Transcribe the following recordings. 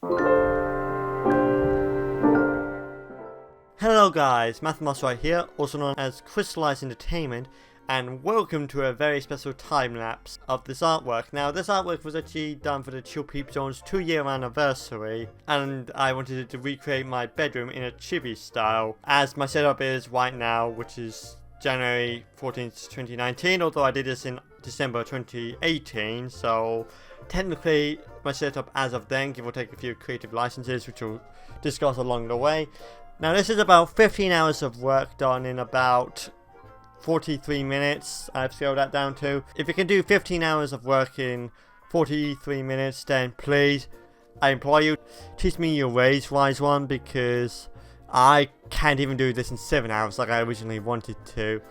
Hello guys, Mathemos right here, also known as Crystallised Entertainment, and welcome to a very special time-lapse of this artwork. Now, this artwork was actually done for the Chill Peep Zone's 2-year anniversary, and I wanted to recreate my bedroom in a chibi style, as my setup is right now, which is January 14th, 2019, although I did this in December 2018, so technically my setup as of then, give or take a few creative licenses, which we'll discuss along the way. Now this is about 15 hours of work done in about 43 minutes, I've scaled that down to. If you can do 15 hours of work in 43 minutes, then please, I implore you, teach me your ways, wise one, because I can't even do this in 7 hours like I originally wanted to.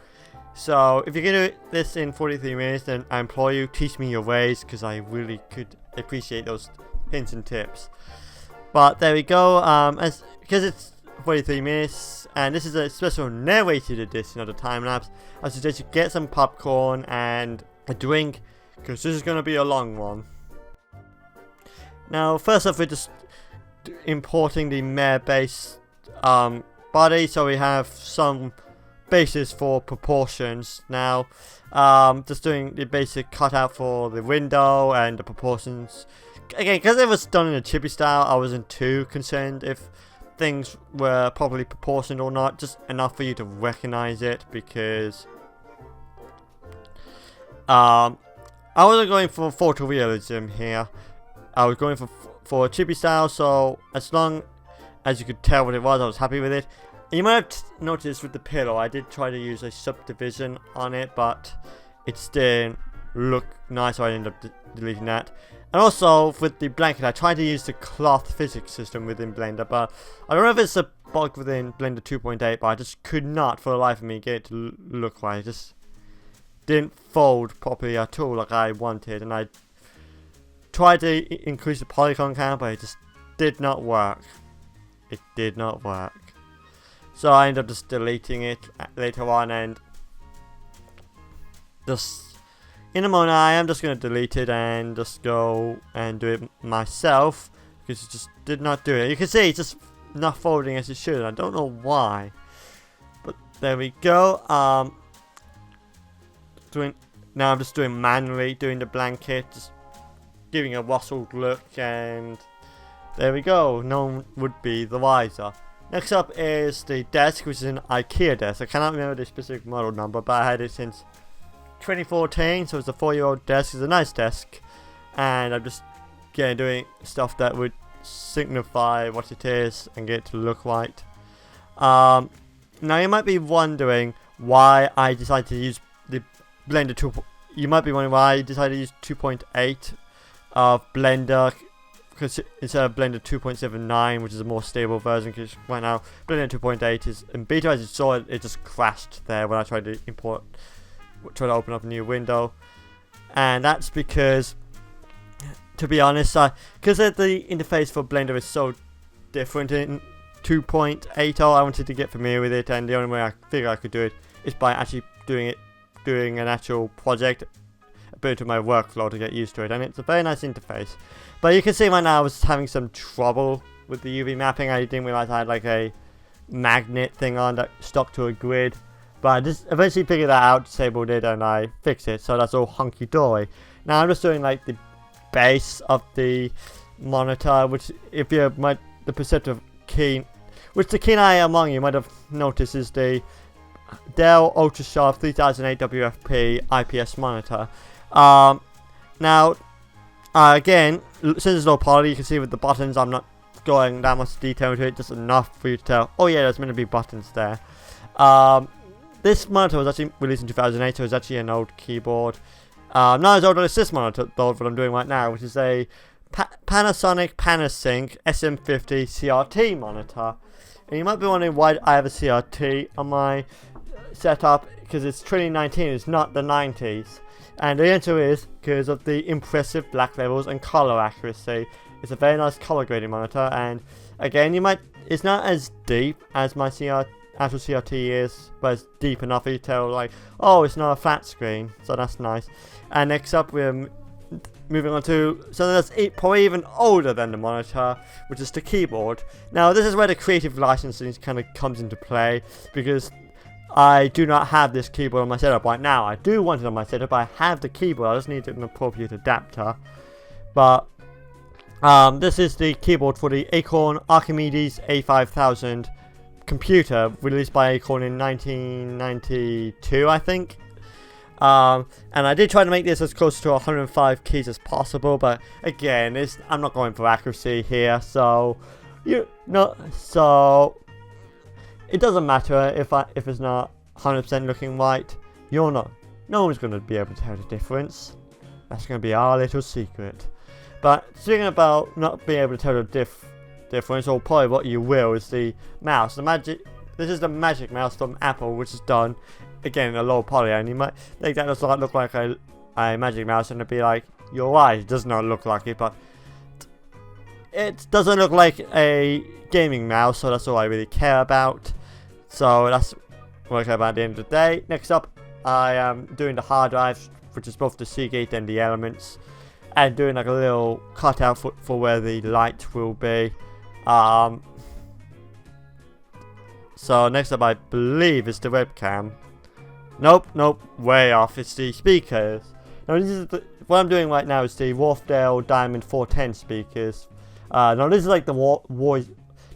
So if you can do this in 43 minutes, then I implore you, teach me your ways, because I really could appreciate those hints and tips. But there we go, because it's 43 minutes, and this is a special narrated edition of the time-lapse. I suggest you get some popcorn and a drink, because this is going to be a long one. Now, first off, we're just importing the mare base body, so we have some basis for proportions. Now, just doing the basic cutout for the window and the proportions. Again, because it was done in a chibi style, I wasn't too concerned if things were properly proportioned or not, just enough for you to recognize it, because I wasn't going for photorealism here. I was going for a chibi style, so as long as you could tell what it was, I was happy with it. And you might have noticed with the pillow, I did try to use a subdivision on it, but it didn't look nice, so I ended up deleting that. And also, with the blanket, I tried to use the cloth physics system within Blender, but I don't know if it's a bug within Blender 2.8, but I just could not, for the life of me, get it to look right. It just didn't fold properly at all like I wanted, and I tried to increase the polygon count, but it just did not work. It did not work. So I ended up just deleting it later on, and just in a moment I am just going to delete it and just go and do it myself, because it just did not do it. You can see it's just not folding as it should. I don't know why, but there we go. Now I'm just doing manually, doing the blanket, just giving a rustled look, and there we go. No one would be the wiser. Next up is the desk, which is an IKEA desk. I cannot remember the specific model number, but I had it since 2014, so it's a 4-year-old desk. It's a nice desk, and I'm just doing stuff that would signify what it is and get it to look right. Now you might be wondering why I decided to use the Blender 2. You might be wondering why I decided to use 2.8 of Blender, because instead of Blender 2.79, which is a more stable version, because right now Blender 2.8 is in beta. As you saw, it just crashed there when I tried to try to open up a new window, and that's because, to be honest, because the interface for Blender is so different in 2.80, I wanted to get familiar with it, and the only way I figured I could do it is by actually doing an actual project, a bit of my workflow to get used to it, and it's a very nice interface. But you can see right now I was having some trouble with the UV mapping. I didn't realize I had like a magnet thing on that stuck to a grid. But I just eventually figured that out, disabled it, and I fixed it, so that's all hunky-dory. Now I'm just doing like the base of the monitor, which if you might, the perceptive keen, which the keen eye among you might have noticed is the Dell Ultrasharp 3008 WFP IPS monitor. Now, again, since there's no poly, you can see with the buttons, I'm not going that much detail into it, just enough for you to tell, oh yeah, there's meant to be buttons there. This monitor was actually released in 2008, so it's actually an old keyboard. Not as old as this monitor, though, what I'm doing right now, which is a Panasonic Panasync SM50 CRT monitor. And you might be wondering why I have a CRT on my setup, because it's 2019, it's not the 90s. And the answer is because of the impressive black levels and color accuracy. It's a very nice color grading monitor, and again, it's not as deep as my actual CRT is, but it's deep enough for you to tell, like, oh, it's not a flat screen, so that's nice. And next up, we're moving on to something that's probably even older than the monitor, which is the keyboard. Now this is where the creative licensing kind of comes into play, because I do not have this keyboard on my setup right now. I do want it on my setup, I have the keyboard, I just need an appropriate adapter. But this is the keyboard for the Acorn Archimedes A5000 computer, released by Acorn in 1992, I think. And I did try to make this as close to 105 keys as possible, but again, I'm not going for accuracy here, so it doesn't matter if it's not 100% looking right. No one's going to be able to tell the difference. That's going to be our little secret. But speaking about not being able to tell the difference, or probably what you will, is the mouse. This is the Magic Mouse from Apple, which is done again in a low poly, and you might think that does not look like a Magic Mouse, and it'd be like, you're right, it does not look like it, but it doesn't look like a gaming mouse, so that's all I really care about. So that's what I care about at the end of the day. Next up, I am doing the hard drive, which is both the Seagate and the Elements, and doing like a little cutout for where the light will be. So next up, I believe, is the webcam. Nope, way off. It's the speakers. Now this is what I'm doing right now is the Wharfedale Diamond 410 speakers. Now this is like the voice.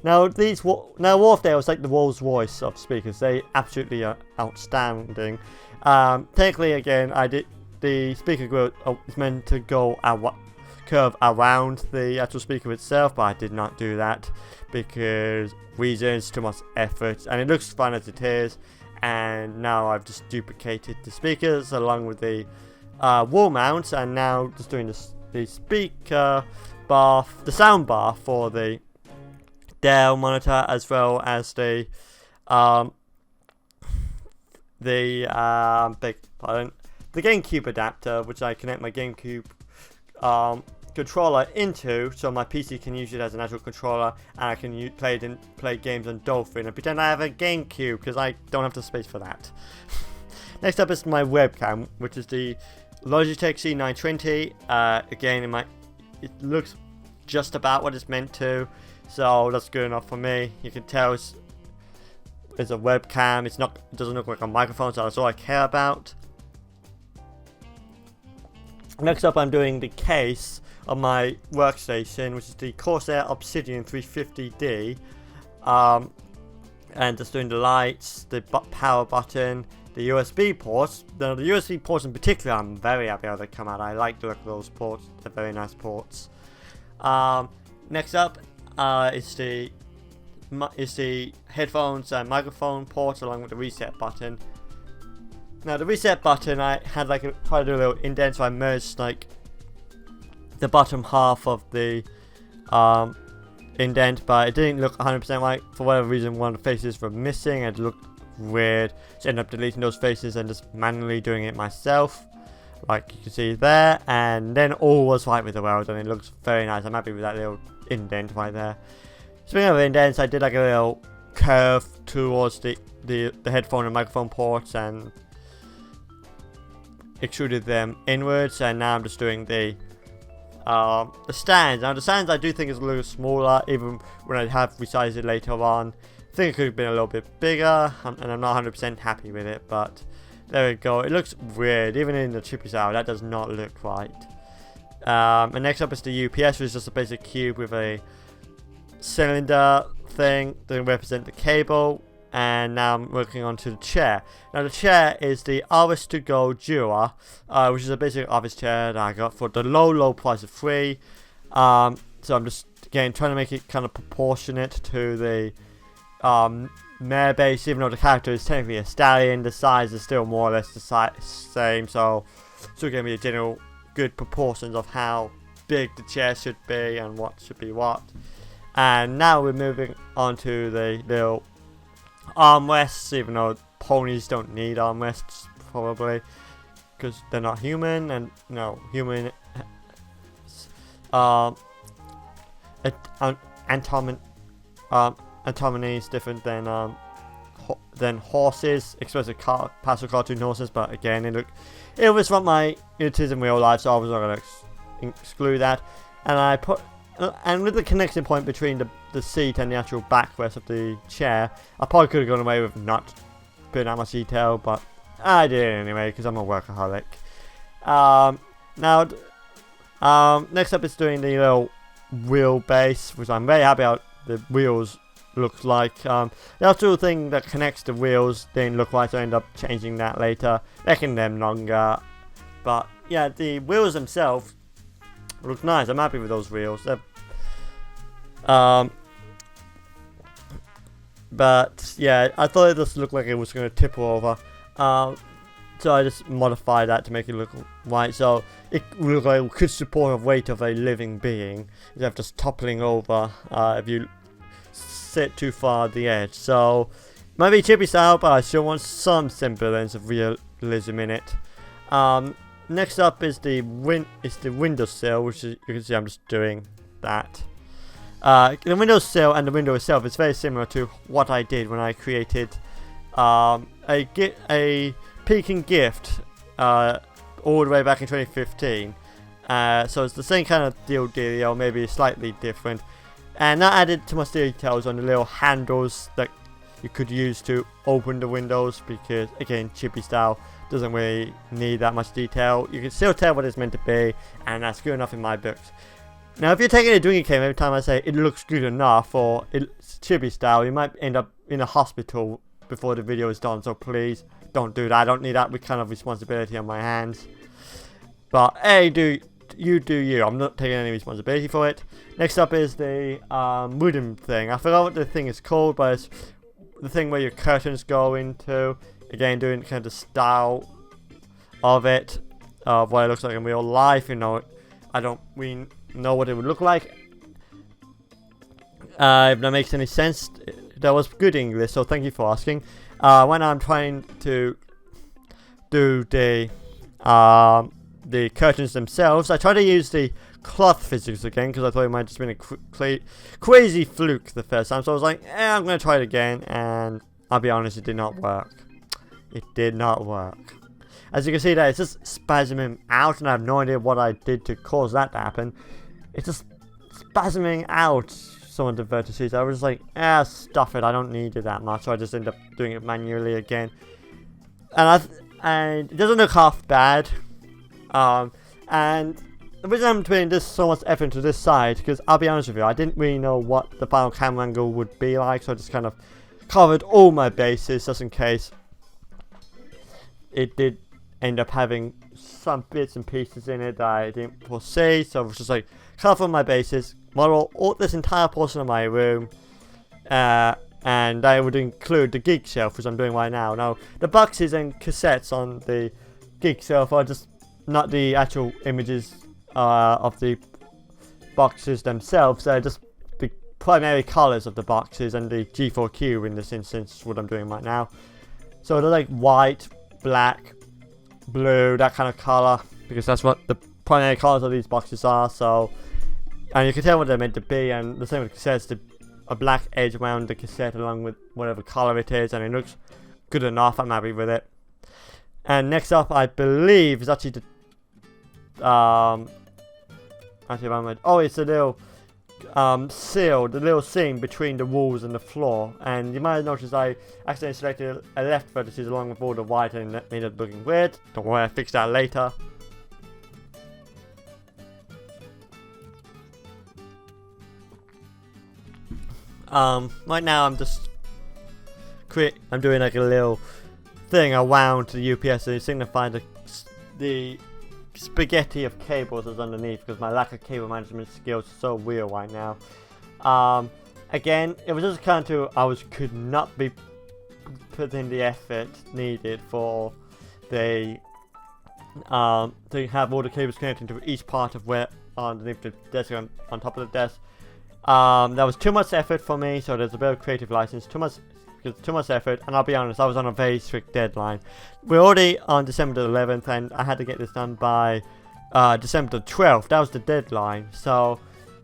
Now Wharfedale is like the Rolls Royce of speakers. They absolutely are outstanding. Technically, again, the speaker grill is meant to curve around the actual speaker itself, but I did not do that because reasons, too much effort, and it looks fine as it is. And now I've just duplicated the speakers along with the wall mounts, and now just doing the speaker bar, the sound bar for the Dell monitor, as well as the GameCube adapter, which I connect my GameCube controller into, so my PC can use it as an actual controller, and I can play games on Dolphin and pretend I have a GameCube, because I don't have the space for that. Next up is my webcam, which is the Logitech C920. Again, it looks just about what it's meant to, so that's good enough for me. You can tell it's a webcam. It doesn't look like a microphone, so that's all I care about. Next up, I'm doing the case of my workstation, which is the Corsair Obsidian 350D, and just doing the lights, the power button, the USB ports. Now, the USB ports in particular, I'm very happy how they come out. I like the look of those ports. They're very nice ports. Next up is the headphones and microphone port, along with the reset button. Now the reset button, I had tried to do a little indent, so I merged like the bottom half of the indent, but it didn't look 100% right. For whatever reason, one of the faces were missing and it looked weird, so I ended up deleting those faces and just manually doing it myself, like you can see there, and then all was right with the weld, and it looks very nice. I'm happy with that little indent right there. Speaking of indents, I did like a little curve towards the headphone and microphone ports and extruded them inwards, and now I'm just doing the stands. Now the stands I do think is a little smaller, even when I have resized it later on. I think it could have been a little bit bigger, and I'm not 100% happy with it, but there we go. It looks weird, even in the cheapest hour, that does not look right. And next up is the UPS, which is just a basic cube with a cylinder thing to represent the cable. And now I'm working on to the chair. Now the chair is the RS2Go Jura, which is a basic office chair that I got for the low price of free. So I'm just again trying to make it kind of proportionate to the mare base, even though the character is technically a stallion. The size is still more or less the same, so still giving me the general good proportions of how big the chair should be and what should be what. And now we're moving on to the little armrests, even though ponies don't need armrests probably because they're not human, and human anatomy is different than than horses, especially pastel cartoon horses. But again, it was not my it is in real life, so I was not going to exclude that. And with the connection point between the seat and the actual backrest of the chair, I probably could have gone away with not putting that much detail, but I did anyway because I'm a workaholic. Next up is doing the little wheel base, which I'm very happy how the wheels looks like. The actual thing that connects the wheels didn't look right, so I end up changing that later, making them longer. But yeah, the wheels themselves look nice. I'm happy with those wheels. But yeah, I thought it just looked like it was going to tip over. So I just modified that to make it look right. So it looked like it could support the weight of a living being instead of just toppling over if you sit too far at the edge. So might be chippy style, but I still want some semblance of realism in it. Next up is the windowsill, which is, you can see I'm just doing that. The windowsill and the window itself is very similar to what I did when I created a peeking gift all the way back in 2015. So it's the same kind of deal, maybe slightly different. And that added too much details on the little handles that you could use to open the windows, because again, chippy style doesn't really need that much detail. You can still tell what it's meant to be, and that's good enough in my books. Now, if you're taking a drinking game every time I say it looks good enough or it's chippy style, you might end up in a hospital before the video is done. So please don't do that. I don't need that kind of responsibility on my hands. But hey, do you. I'm not taking any responsibility for it. Next up is the wooden thing. I forgot what the thing is called, but it's the thing where your curtains go into. Again, doing kind of the style of it, of what it looks like in real life. You know, I don't really know what it would look like. If that makes any sense. That was good English, so thank you for asking. When I'm trying to do the curtains themselves, I try to use the cloth physics again, because I thought it might just been a crazy fluke the first time. So I was like, I'm going to try it again, and I'll be honest, it did not work. It did not work. As you can see there, it's just spasming out, and I have no idea what I did to cause that to happen. It's just spasming out some of the vertices. I was like, stuff it, I don't need it that much. So I just end up doing it manually again. And it doesn't look half bad. And the reason I'm putting so much effort into this side, because I'll be honest with you, I didn't really know what the final camera angle would be like, so I just kind of covered all my bases just in case it did end up having some bits and pieces in it that I didn't foresee. So I was just like, cover my bases, model all this entire portion of my room, and that would include the geek shelf, which I'm doing right now. Now, the boxes and cassettes on the geek shelf are just not the actual images of the boxes themselves. They're just the primary colors of the boxes, and the G4Q in this instance is what I'm doing right now. So they're like white, black, blue, that kind of color, because that's what the primary colors of these boxes are. So, and you can tell what they're meant to be, and the same with cassettes, a black edge around the cassette along with whatever color it is, and it looks good enough. I'm happy with it. And next up, I believe, is actually the it's a little seal, the little seam between the walls and the floor. And you might have noticed I accidentally selected a left vertices along with all the white, and that made it looking weird. Don't worry, I'll fix that later. Right now I'm just I'm doing like a little thing around the UPS to signify the spaghetti of cables that's underneath, because my lack of cable management skills is so real right now. Again, it was just kind of could not be putting the effort needed for the to have all the cables connected to each part of where underneath the desk, on top of the desk. That was too much effort for me, so there's a bit of creative license. Too much effort, and I'll be honest, I was on a very strict deadline. We're already on December the 11th, and I had to get this done by December the 12th. That was the deadline. So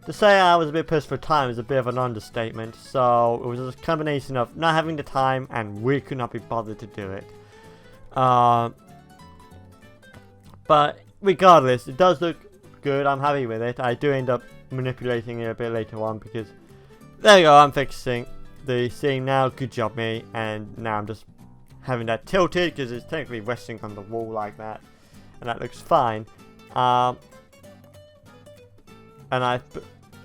To say I was a bit pushed for time is a bit of an understatement, so it was a combination of not having the time and we could not be bothered to do it. But regardless, it does look good. I'm happy with it. I do end up manipulating it a bit later on because there you go, I'm fixing the scene now. Good job, me. And now I'm just having that tilted because it's technically resting on the wall like that, and that looks fine.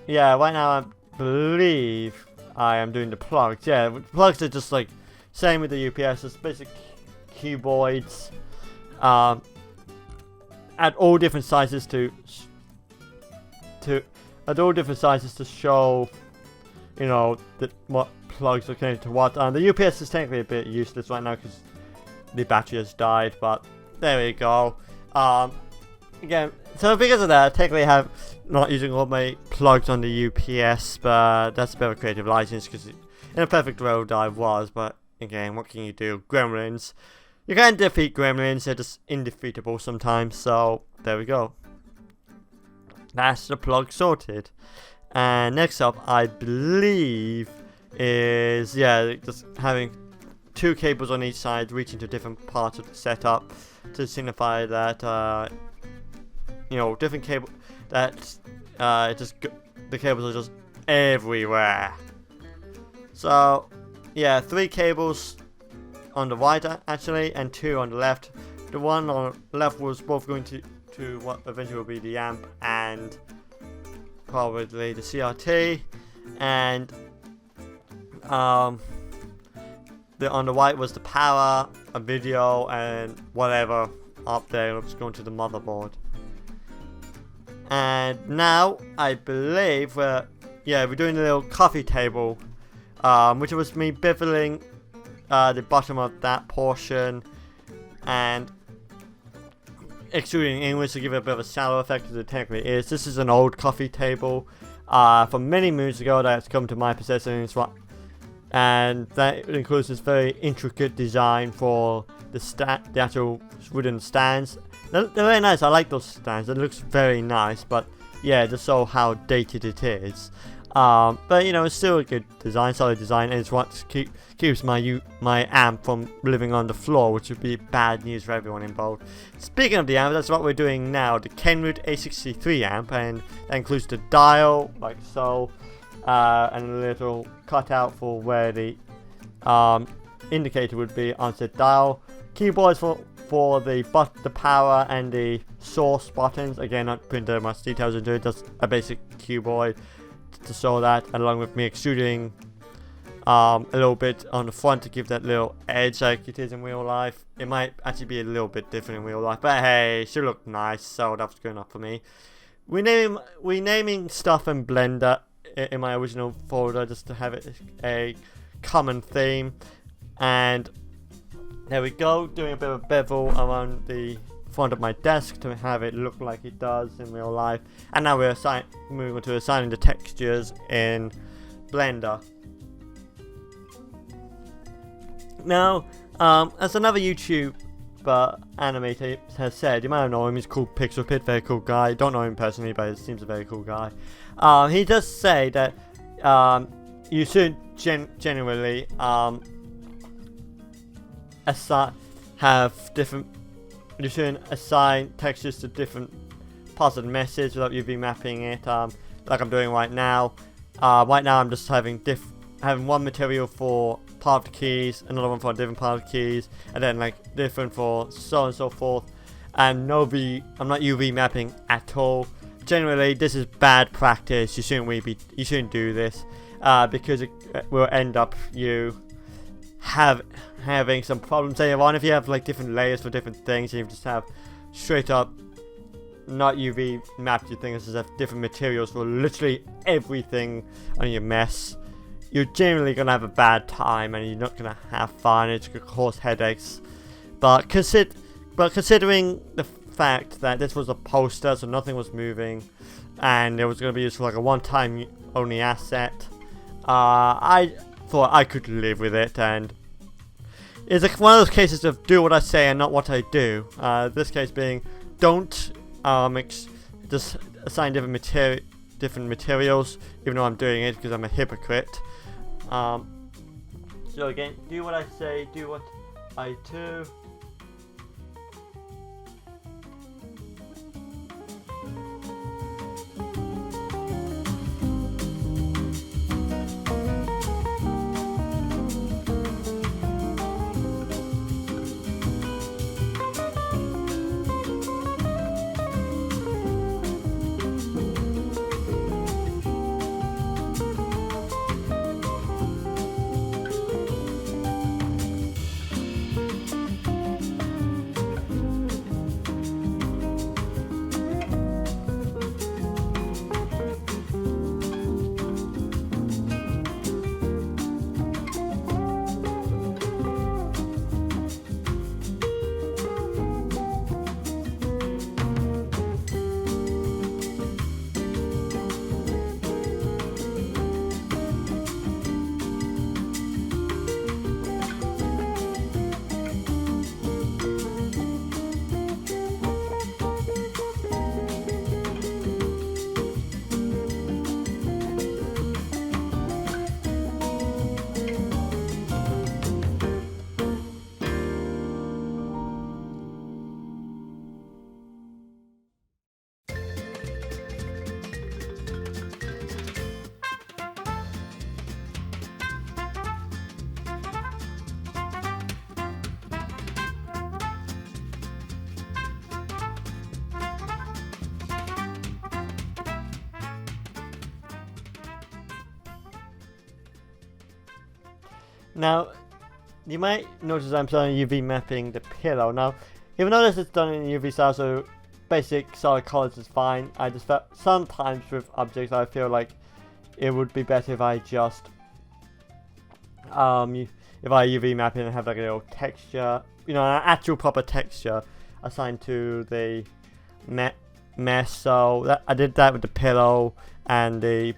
Yeah, right now I believe I am doing the plugs. Yeah, plugs are just like same with the UPS, just basic cuboids at all different sizes to show, you know, what plugs are connected to what. The UPS is technically a bit useless right now because the battery has died, but there we go. Again, so because of that, I technically have not using all my plugs on the UPS, but that's a bit of a creative license because in a perfect world I was, but again, what can you do? Gremlins. You can't defeat gremlins, they're just indefeatable sometimes, so there we go. That's the plug sorted. And next up, I believe, is, yeah, just having 2 cables on each side reaching to different parts of the setup to signify that, you know, different cable, that the cables are just everywhere. So, yeah, 3 cables on the right actually, and 2 on the left. The one on the left was both going to what eventually will be the amp and probably the CRT, and on the right was the power, a video, and whatever up there was going to the motherboard. And now I believe we're doing a little coffee table, which was me beveling the bottom of that portion and extruding inwards to give it a bit of a shallow effect, as it technically is. This is an old coffee table from many moons ago that's come to my possession, and that includes this very intricate design for the actual wooden stands. They're very nice. I like those stands. It looks very nice, but yeah, just so how dated it is. But you know, it's still a good design, solid design, and it's what keeps my amp from living on the floor, which would be bad news for everyone involved. Speaking of the amp, that's what we're doing now, the Kenwood A63 amp, and that includes the dial, like so, and a little cutout for where the indicator would be on said dial. Keyboards for the power and the source buttons. Again, not putting much details into it, just a basic keyboard to show that, along with me extruding a little bit on the front to give that little edge like it is in real life. It might actually be a little bit different in real life, but hey, it should look nice, so that's good enough for me. Renaming stuff in Blender in my original folder just to have it a common theme, and there we go, doing a bit of bevel around the front of my desk to have it look like it does in real life. And now we're moving on to assigning the textures in Blender. Now, as another YouTube animator has said, you might know him, he's called Pixel Pit, very cool guy. Don't know him personally, but he seems a very cool guy. He does say that you should generally you shouldn't assign textures to different parts of the message without you remapping it, like I'm doing right now. Right now I'm just having one material for part of the keys, another one for a different part of the keys, and then like different for so on and so forth. And I'm not UV mapping at all. Generally, this is bad practice. You shouldn't do this, because it will end up you having some problems later on if you have like different layers for different things, and you just have straight up not UV mapped your things, just have different materials for literally everything on your mess. You're generally gonna have a bad time and you're not gonna have fun. It's gonna cause headaches. But considering the fact that this was a poster, so nothing was moving, and it was gonna be used for like a one-time only asset, I thought I could live with it, and it's like one of those cases of do what I say and not what I do. This case being don't just assign different different materials, even though I'm doing it because I'm a hypocrite. So again, do what I say, do what I do. Now, you might notice I'm starting UV mapping the pillow. Now, even though this is done in UV style, so basic solid colors is fine, I just felt sometimes with objects I feel like it would be better if I just if I UV map it and have like a little texture, you know, an actual proper texture assigned to the mesh. So I did that with the pillow and the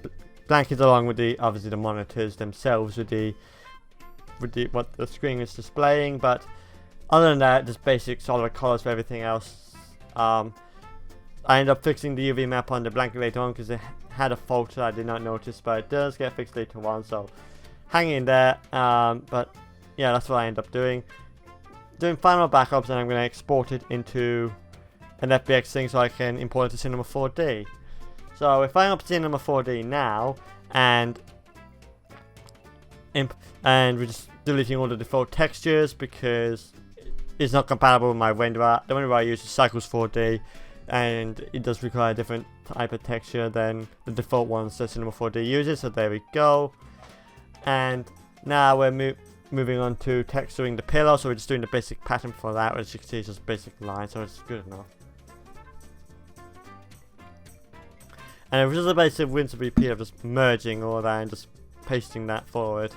blankets, along with the obviously the monitors themselves with the what the screen is displaying. But other than that, just basic solid colors for everything else. I ended up fixing the UV map on the blanket later on because it had a fault that I did not notice, but it does get fixed later on, so hang in there. But yeah, that's what I end up doing final backups, and I'm going to export it into an FBX thing so I can import it to Cinema 4D. So we're firing up Cinema 4D now, and we're just deleting all the default textures because it's not compatible with my renderer. The renderer I use is Cycles 4D, and it does require a different type of texture than the default ones that Cinema 4D uses. So there we go. And now we're moving on to texturing the pillow. So we're just doing the basic pattern for that. As you can see, it's just basic lines, so it's good enough. And it was just a basic rinse and repeat of just merging all that and just pasting that forward.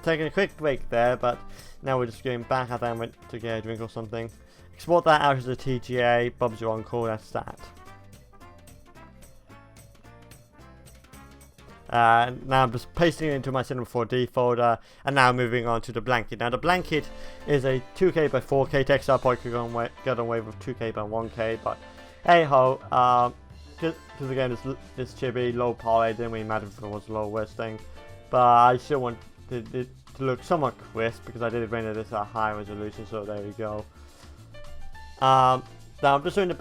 Taking a quick break there, but now we're just going back. I think I went to get a drink or something. Export that out as a TGA. Bob's your uncle. That's that. Now I'm just pasting it into my Cinema 4D folder, and now moving on to the blanket. Now the blanket is a 2K by 4K text. I probably could get away with 2K by 1K, but hey ho. Because again, it's chibi, low poly. It didn't really matter if it was low worst thing, but I still want it to look somewhat crisp because I did render this at a high resolution. So there we go. Now I'm just doing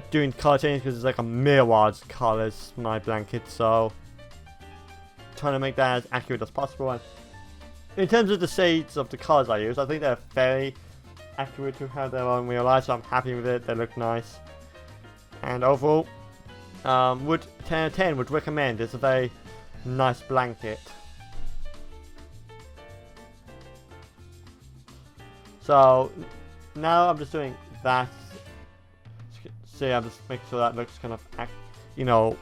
doing color change because it's like a myriad colors my blanket. So trying to make that as accurate as possible. And in terms of the shades of the colors I use, I think they're very accurate to how they are in real life, so I'm happy with it. They look nice, and overall, 10 out of 10 would recommend. It's a very nice blanket. So now I'm just doing that. See, I'm just making sure that looks kind of, you know,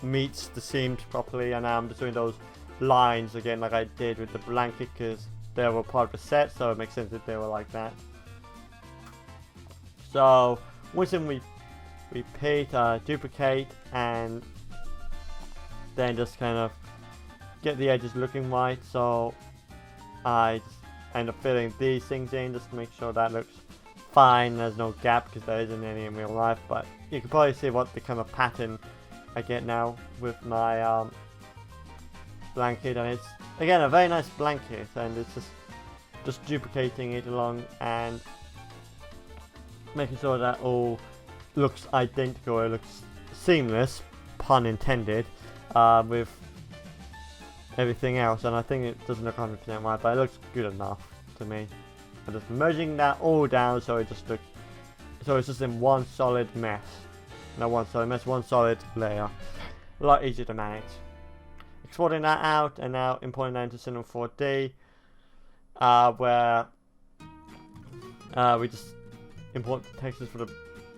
meets the seams properly, and I'm just doing those lines again like I did with the blanket because they were part of the set, so it makes sense that they were like that. So once we repeat, duplicate, and then just kind of get the edges looking right. So I just end up filling these things in just to make sure that looks fine. There's no gap because there isn't any in real life, but you can probably see what the kind of pattern I get now with my blanket, and it's again a very nice blanket, and it's just duplicating it along and making sure that all looks identical. It looks seamless, pun intended, with everything else, and I think it doesn't look 100% right, but it looks good enough to me. I'm just merging that all down so it just looks, so it's just in one solid mess. No, one solid mess, one solid layer. A lot easier to manage. Exporting that out and now importing that into Cinema 4D, where we just import the textures for the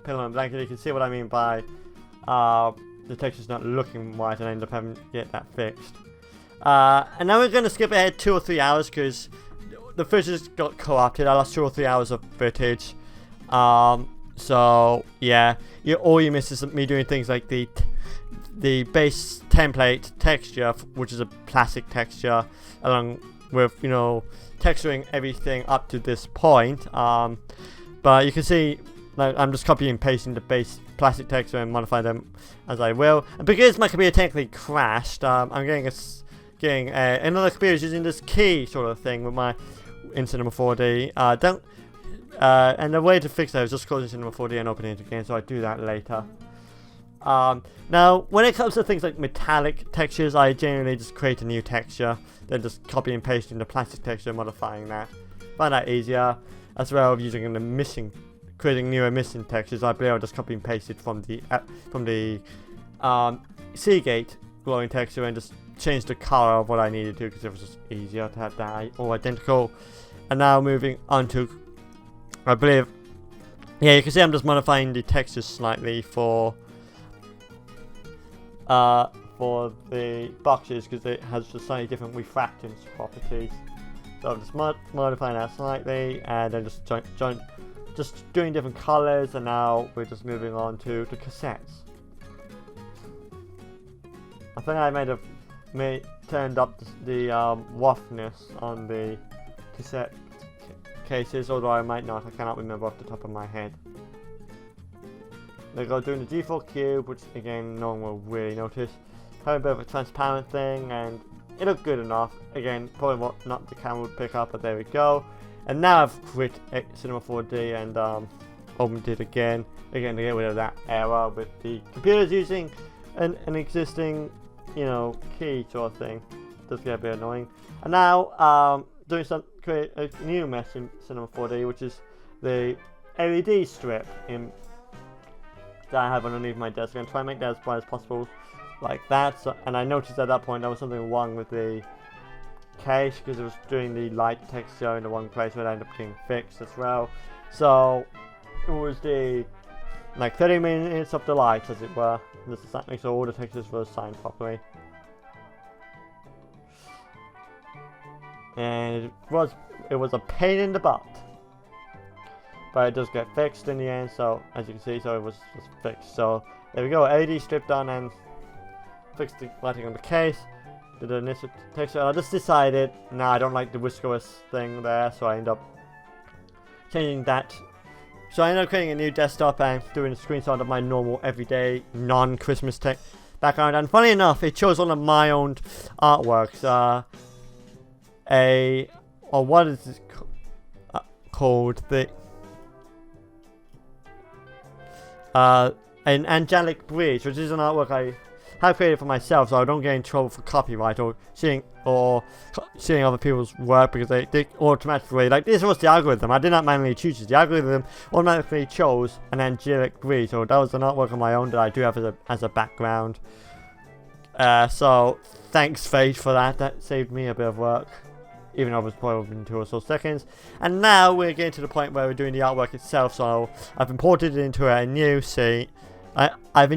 pillow and blanket. You can see what I mean by the texture's not looking right, and I end up having to get that fixed. And now we're going to skip ahead 2 or 3 hours because the footage got corrupted. I lost 2 or 3 hours of footage. So yeah, all you miss is me doing things like the base template texture, which is a plastic texture, along with, you know, texturing everything up to this point. But you can see, like, I'm just copying and pasting the base plastic texture and modify them as I will. And because my computer technically crashed, I'm getting another computer using this key sort of thing with my in Cinema 4D. And the way to fix that is just closing Cinema 4D and opening it again, so I do that later. Now, when it comes to things like metallic textures, I generally just create a new texture, then just copy and pasting the plastic texture and modifying that. Find that easier, as well as using creating new emission textures. I believe I just copy and paste it from the Seagate glowing texture and just change the color of what I needed to, because it was just easier to have that all identical. And now moving on to, I believe, yeah, you can see I'm just modifying the textures slightly for the boxes, because it has just slightly different refractance properties. So I'm just modifying that slightly, and then just doing different colors. And now we're just moving on to the cassettes. I think I turned up the roughness on the cassette cases, although I might not. I cannot remember off the top of my head. They go doing the default cube, which again no one will really notice. Having a bit of a transparent thing, and it looked good enough. Again, probably what not the camera would pick up, but there we go. And now I've quit Cinema 4D and opened it again to get rid of that error with the computers using an existing, you know, key sort of thing. Does get a bit annoying. And now create a new mess in Cinema 4D, which is the LED strip that I have underneath my desk. I'm going to try and make that as bright as possible, like that. So, and I noticed at that point there was something wrong with the case, because it was doing the light texture in the wrong place, where it ended up getting fixed as well. So it was the 30 minutes of the light, as it were. Just to make sure all the textures were assigned properly. And it was a pain in the butt, but it does get fixed in the end. So as you can see, so it was just fixed. So there we go, LED strip done, and fixed the lighting on the case. Did the initial texture. I just decided, nah, I don't like the viscous thing there, so I end up changing that. So I ended up creating a new desktop and doing a screenshot of my normal everyday non-Christmas background. And funny enough, it shows one of my own artworks. What is this called? An angelic bridge, which is an artwork I have created for myself, so I don't get in trouble for copyright or seeing other people's work, because they automatically, like, this was the algorithm. I did not manually choose it. The algorithm automatically chose an angelic bridge, so that was an artwork of my own that I do have as a background. So thanks, Fate, for that. That saved me a bit of work, even though it was probably within 2 or so seconds. And now we're getting to the point where we're doing the artwork itself. So I've imported it into a new scene. I've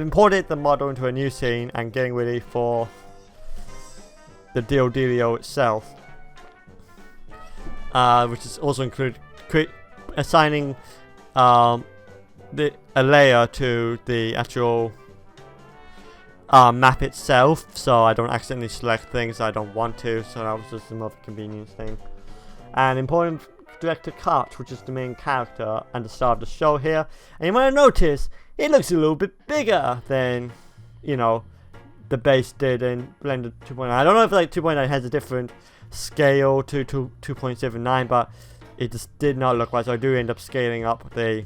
imported the model into a new scene and getting ready for the dealio itself, which is also include assigning a layer to the actual map itself, so I don't accidentally select things I don't want to. So that was just another convenience thing. and important director cut, which is the main character and the star of the show here. And you might have noticed it looks a little bit bigger than, you know, the base did in Blender 2.9. I don't know if like 2.9 has a different scale to 2.79, but it just did not look right. So I do end up scaling up the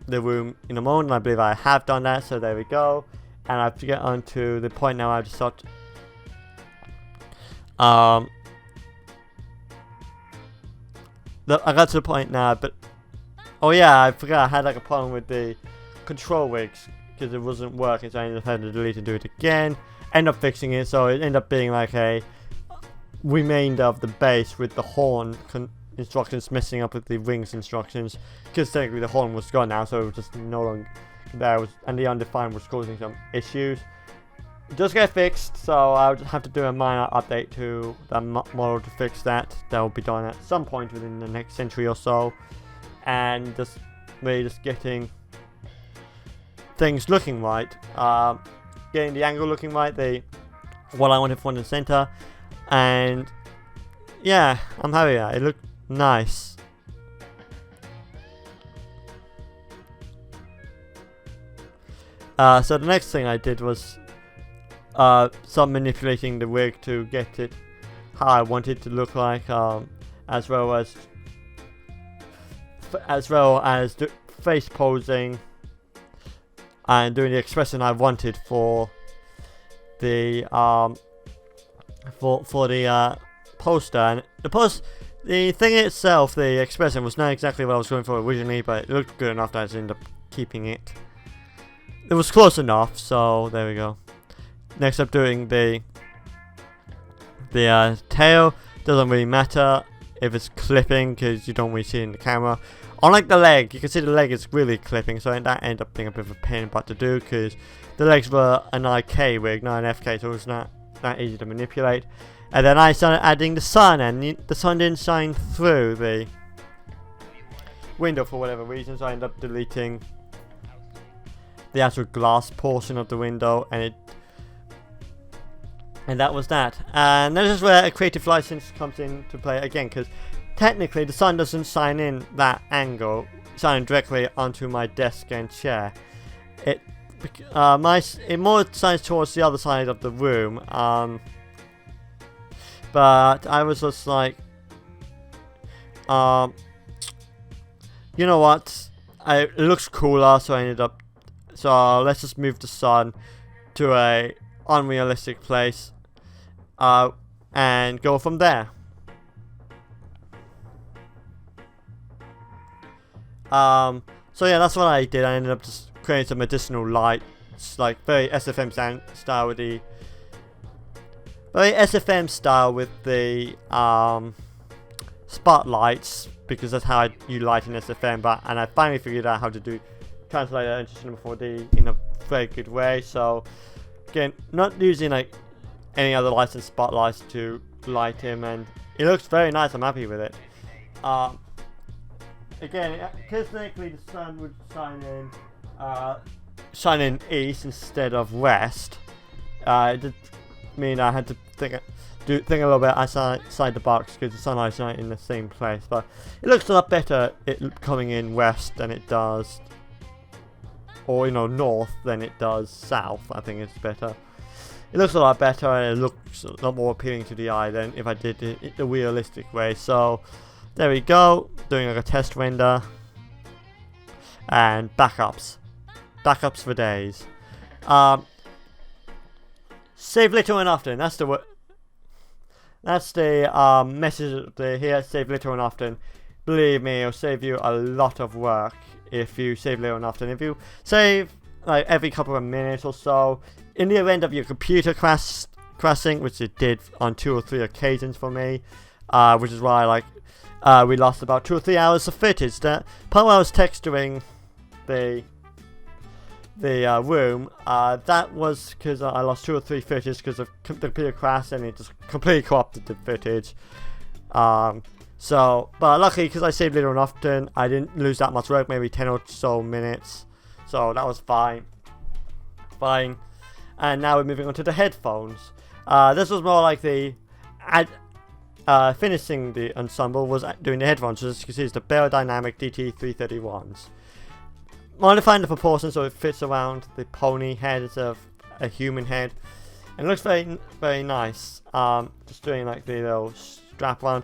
room in a moment. I believe I have done that. So there we go. And I have to get on to the point now. I just thought, I got to the point now, but oh yeah, I forgot I had like a problem with the control rigs because it wasn't working, so I ended up having to delete and do it again. End up fixing it, so it ended up being like a remainder of the base with the horn instructions messing up with the rings instructions, because technically the horn was gone now, so it was just no longer there, and the undefined was causing some issues. It does get fixed, so I'll just have to do a minor update to the model to fix that. That will be done at some point within the next century or so, and just really just getting things looking right, getting the angle looking right, what I wanted front and center, and yeah, I'm happy with that. It looked nice. So the next thing I did was start manipulating the rig to get it how I want it to look like, as well as face posing and doing the expression I wanted for the poster. And the thing itself, the expression, was not exactly what I was going for originally, but it looked good enough that I just ended up keeping it. It was close enough, so there we go. Next up, doing the tail. Doesn't really matter if it's clipping because you don't really see it in the camera. Unlike the leg, you can see the leg is really clipping, so that ended up being a bit of a pain in the butt to do because the legs were an IK rig, not an FK, so it was not that easy to manipulate. And then I started adding the sun, and the sun didn't shine through the window for whatever reason, so I ended up deleting the actual glass portion of the window, and that was that. And this is where a creative license comes into play again, because technically the sun doesn't shine in that angle, shine directly onto my desk and chair. It more shines towards the other side of the room, but I was just like, you know what, it looks cooler, so I ended up, so let's just move the sun to a unrealistic place, and go from there. So yeah, that's what I did. I ended up just creating some additional lights, like very SFM style with the spotlights, because that's how you light in SFM. And I finally figured out how to translate that into Cinema 4D in a very good way. So again, not using like any other lights and spotlights to light him, and it looks very nice. I'm happy with it. Again, because technically the sun would shine in east instead of west. It did mean I had to think a little bit outside the box, because the sun is not in the same place. But it looks a lot better coming in west than it does, or north than it does south. I think it's better. It looks a lot better, and it looks a lot more appealing to the eye than if I did it the realistic way. So there we go, doing like a test render, and backups for days. Save little and often. That's the message here. Save little and often. Believe me, it'll save you a lot of work if you save little and often. If you save like every couple of minutes or so, in the event of your computer crashing, which it did on 2 or 3 occasions for me, which is why we lost about 2 or 3 hours of footage. That part where I was texturing the room, that was because I lost 2 or 3 footage because of the computer crash, and it just completely corrupted the footage. But luckily, because I saved little and often, I didn't lose that much work, maybe 10 or so minutes. So that was fine. And now we're moving on to the headphones. This was more like the finishing the ensemble was doing the headphones. So as you can see, it's the Dynamic DT331s. Modifying the proportions so it fits around the pony head instead of a human head. And it looks very, very nice. Just doing like the little strap on.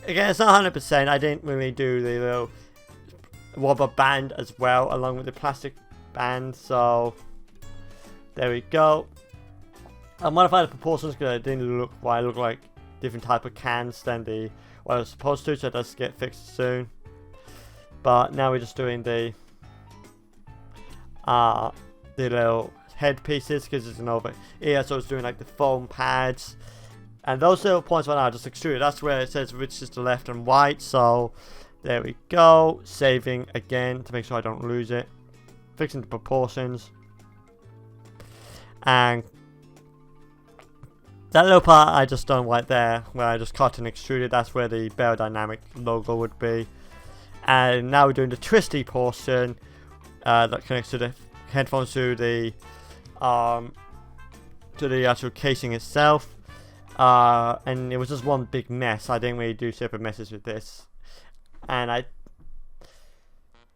Again, it's not 100%. I didn't really do the little rubber band as well, along with the plastic band. So there we go. I modified the proportions because it didn't look why it looked like different type of cans than the what I was supposed to. So it does get fixed soon. But now we're just doing the little head pieces because it's an over ear, so it's doing like the foam pads, and those little points right now are just extruded. That's where it says which is the left and right. So there we go. Saving again to make sure I don't lose it. Fixing the proportions, and that little part I just done right there where I just cut and extruded. That's where the Dynamic logo would be. And now we're doing the twisty portion that connects to the headphones to the actual casing itself. And it was just one big mess. I didn't really do separate messes with this. And I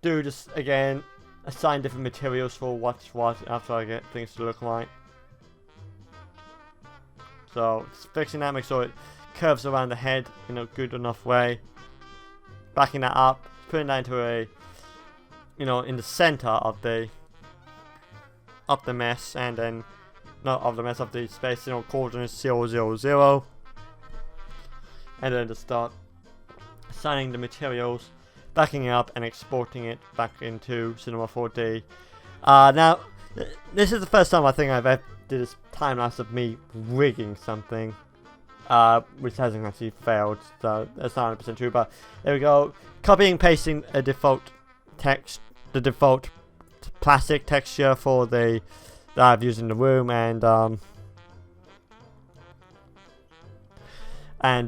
do just again assign different materials for what's what after I get things to look right. So it's fixing that, make sure it curves around the head in a good enough way. Backing that up, putting that into a, in the center of the mess, and then not of the mess, of the space, coordinates 0, 0, 0, and then just start assigning the materials, backing it up and exporting it back into Cinema 4D. Now this is the first time I think I've ever did this time lapse of me rigging something, which hasn't actually failed, so that's not 100% true, but there we go. Copying and pasting a default text, the default plastic texture for the that I've used in the room, and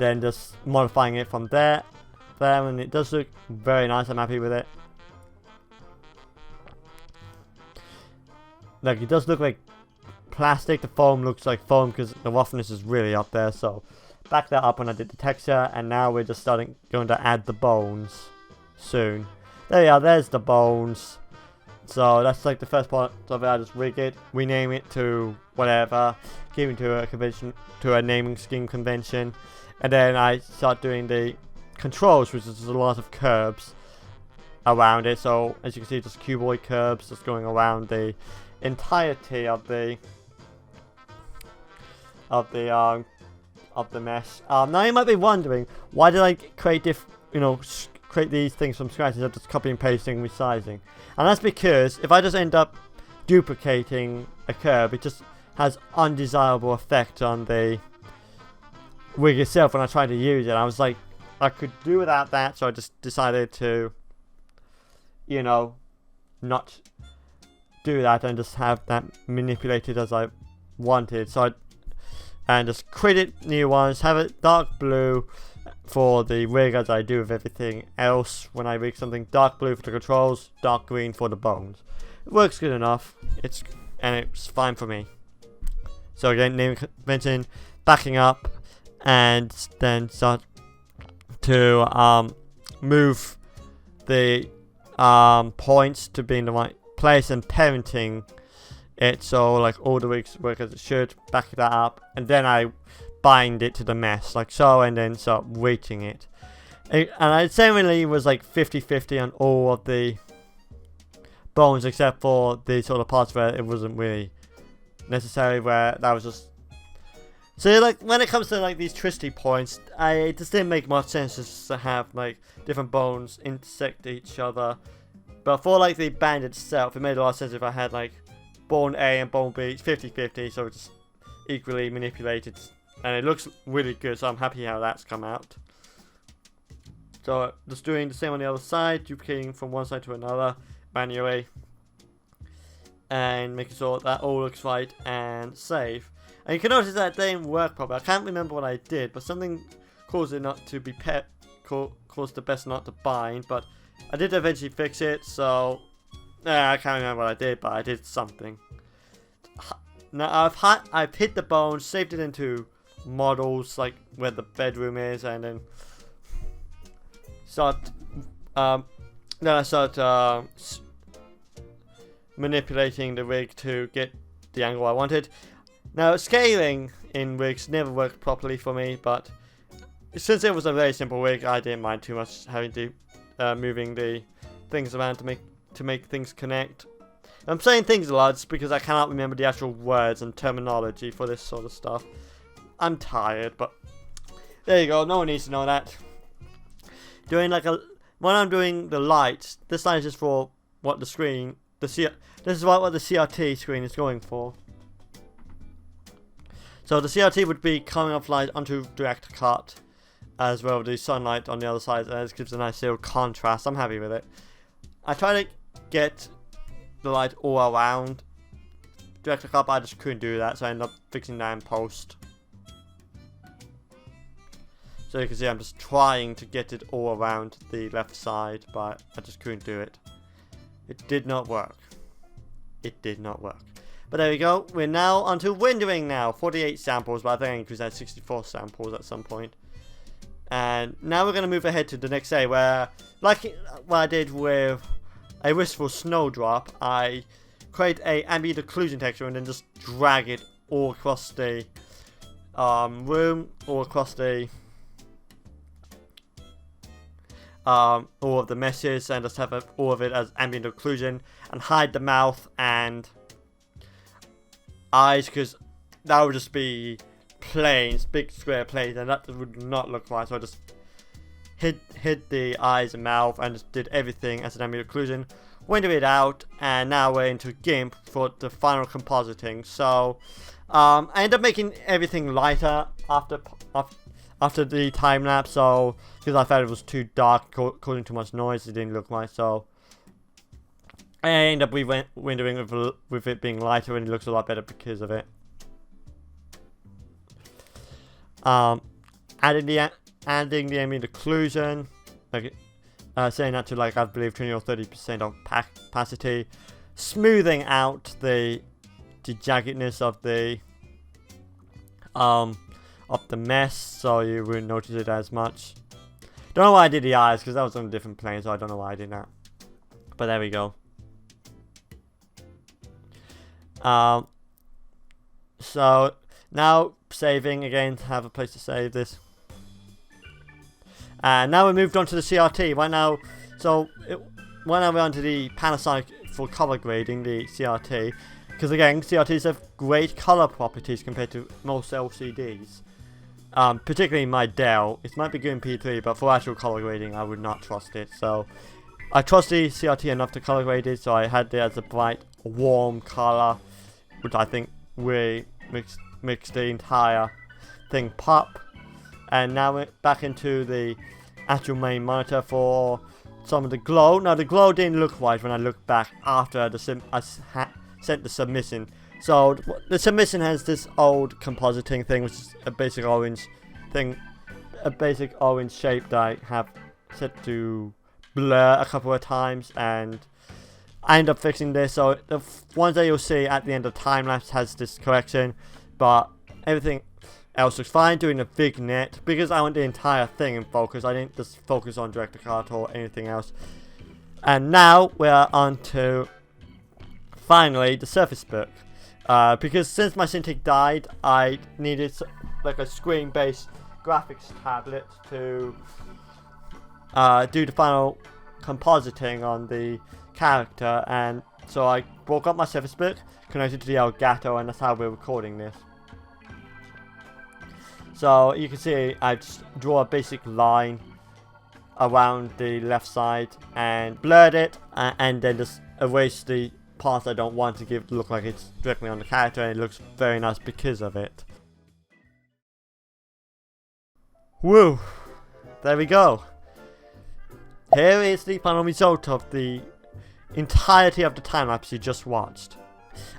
then just modifying it from there, and it does look very nice. I'm happy with it. Like, it does look like plastic. The foam looks like foam because the roughness is really up there. So back that up when I did the texture, and now we're just going to add the bones soon. There we are. There's the bones. So that's like the first part of it. I just rig it, rename it to whatever, give it to a convention, to a naming scheme convention, and then I start doing the controls, which is a lot of curves around it. So as you can see, just cuboid curves just going around the entirety of the mesh. Now you might be wondering, why did I create create these things from scratch instead of just copying, pasting, resizing? And that's because if I just end up duplicating a curve, it just has undesirable effect on the rig itself when I try to use it. I was like, I could do without that, so I just decided to, not do that and just have that manipulated as I wanted. So and just create new ones, have it dark blue for the rig as I do with everything else. When I rig something, dark blue for the controls, dark green for the bones. It works good enough. It's fine for me. So again, naming convention, backing up, and then start to move the points to be in the right place and parenting it so like all the rigs work as it should. Back that up, and then I bind it to the mesh like so, and then start weighting it. And I generally was like 50-50 on all of the bones except for the sort of parts where it wasn't really necessary, where that was just so like when it comes to like these twisty points, it just didn't make much sense just to have like different bones intersect each other. But for like the band itself, it made a lot of sense if I had like bone A and bone B 50-50, so it's just equally manipulated, and it looks really good, so I'm happy how that's come out. So just doing the same on the other side, duplicating from one side to another manually, and making sure that all looks right, and save. And you can notice that it didn't work properly. I can't remember what I did, but something caused it not to be caused the best not to bind, but I did eventually fix it. So I can't remember what I did, but I did something. Now I've hit the bone, saved it into models like where the bedroom is, and then start manipulating the rig to get the angle I wanted. Now scaling in rigs never worked properly for me, but since it was a very simple rig, I didn't mind too much having to moving the things around to make things connect. I'm saying things a lot because I cannot remember the actual words and terminology for this sort of stuff. I'm tired, but there you go. No one needs to know that. When I'm doing the lights, this light is just for what the screen, this is what the CRT screen is going for. So the CRT would be coming off light onto direct cut, as well as the sunlight on the other side, and it gives a nice little contrast. I'm happy with it. I try to get the light all around direct cut, but I just couldn't do that, so I ended up fixing that in post. So you can see I'm just trying to get it all around the left side, but I just couldn't do it. It did not work. It did not work. But there we go. We're now onto rendering now. 48 samples, but I think I increased that 64 samples at some point. And now we're going to move ahead to the next day, where, like what I did with a wistful snowdrop, I create a ambient occlusion texture and then just drag it all across the room, all across the all of the meshes, and just have all of it as ambient occlusion, and hide the mouth and eyes, because that would just be planes, big square planes, and that would not look right. So I just hid the eyes and mouth and just did everything as an ambient occlusion, rendered it out, and now we're into GIMP for the final compositing. So I ended up making everything lighter after the time lapse, so because I felt it was too dark, causing too much noise, it didn't look right. So I ended up rendering with it being lighter, and it looks a lot better because of it. Adding the ambient occlusion, like setting that to like I believe 20 or 30% of opacity, smoothing out the jaggedness of the mess, so you wouldn't notice it as much. Don't know why I did the eyes, because that was on a different plane, so I don't know why I did that. But there we go. So now saving again, to have a place to save this. And now we moved on to the CRT right now. So right now we're onto the Panasonic for color grading, the CRT, because again CRTs have great color properties compared to most LCDs. Particularly my Dell. It might be good in P3, but for actual color grading I would not trust it. So I trust the CRT enough to color grade it, so I had it as a bright warm color, which I think really makes the entire thing pop. And now we're back into the actual main monitor for some of the glow. Now the glow didn't look right when I looked back after I sent the submission. So the submission has this old compositing thing, which is a basic orange thing, a basic orange shape that I have set to blur a couple of times, and I end up fixing this. So the ones that you'll see at the end of Timelapse has this correction, but everything else looks fine. Doing a vignette because I want the entire thing in focus. I didn't just focus on director cut or anything else. And now we're on to finally the Surface Book. Because since my Cintiq died, I needed like a screen-based graphics tablet to do the final compositing on the character, and so I broke up my Surface Book, connected to the Elgato, and that's how we're recording this. So you can see I just draw a basic line around the left side and blurred it, and then just erase the parts I don't want to look like it's directly on the character, and it looks very nice because of it. Woo! There we go. Here is the final result of the entirety of the time lapse you just watched.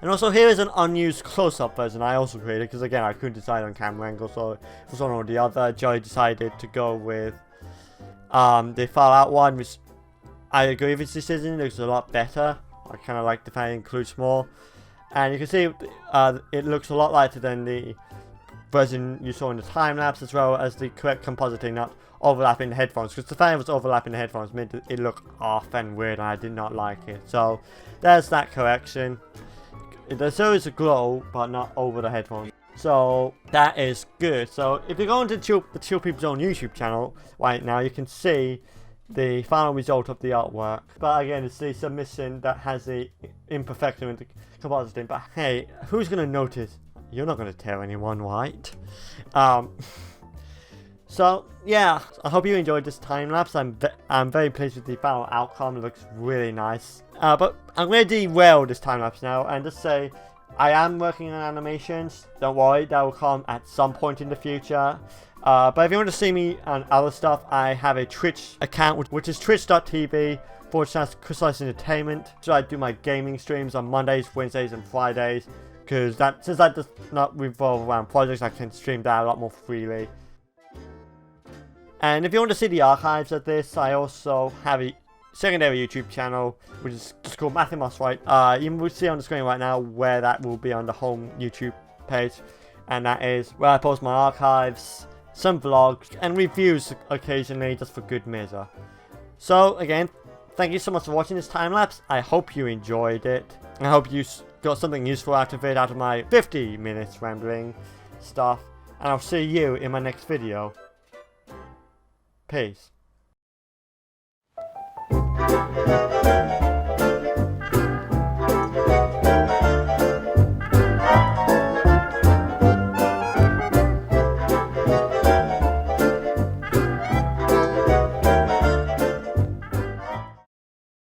And also here is an unused close-up version I also created, because again I couldn't decide on camera angle, so it was one or the other. Joey decided to go with the Fallout one, which I agree with his decision. It looks a lot better. I kind of like the fact it includes more, and you can see it looks a lot lighter than the version you saw in the time lapse, as well as the correct compositing, not overlapping the headphones, because the fact it was overlapping the headphones made it look off and weird, and I did not like it. So there's that correction. There's always a glow, but not over the headphones. So that is good. So if you go into the Chill Peep Zone YouTube channel right now, you can see the final result of the artwork. But again, it's the submission that has the imperfection with the compositing. But hey, who's gonna notice? You're not gonna tell anyone, right? So yeah, I hope you enjoyed this time lapse. I'm very pleased with the final outcome. It looks really nice. But I'm gonna derail this time lapse now and just say I am working on animations. Don't worry, that will come at some point in the future. But if you want to see me on other stuff, I have a Twitch account, which is twitch.tv/Crystallised Entertainment. So I do my gaming streams on Mondays, Wednesdays, and Fridays. Because since that does not revolve around projects, I can stream that a lot more freely. And if you want to see the archives of this, I also have a secondary YouTube channel, which is just called Mathemos, right? You will see on the screen right now where that will be on the home YouTube page. And that is where I post my archives, some vlogs, and reviews occasionally, just for good measure. So again, thank you so much for watching this time lapse. I hope you enjoyed it. I hope you got something useful out of it, out of my 50 minutes rambling stuff. And I'll see you in my next video. Peace.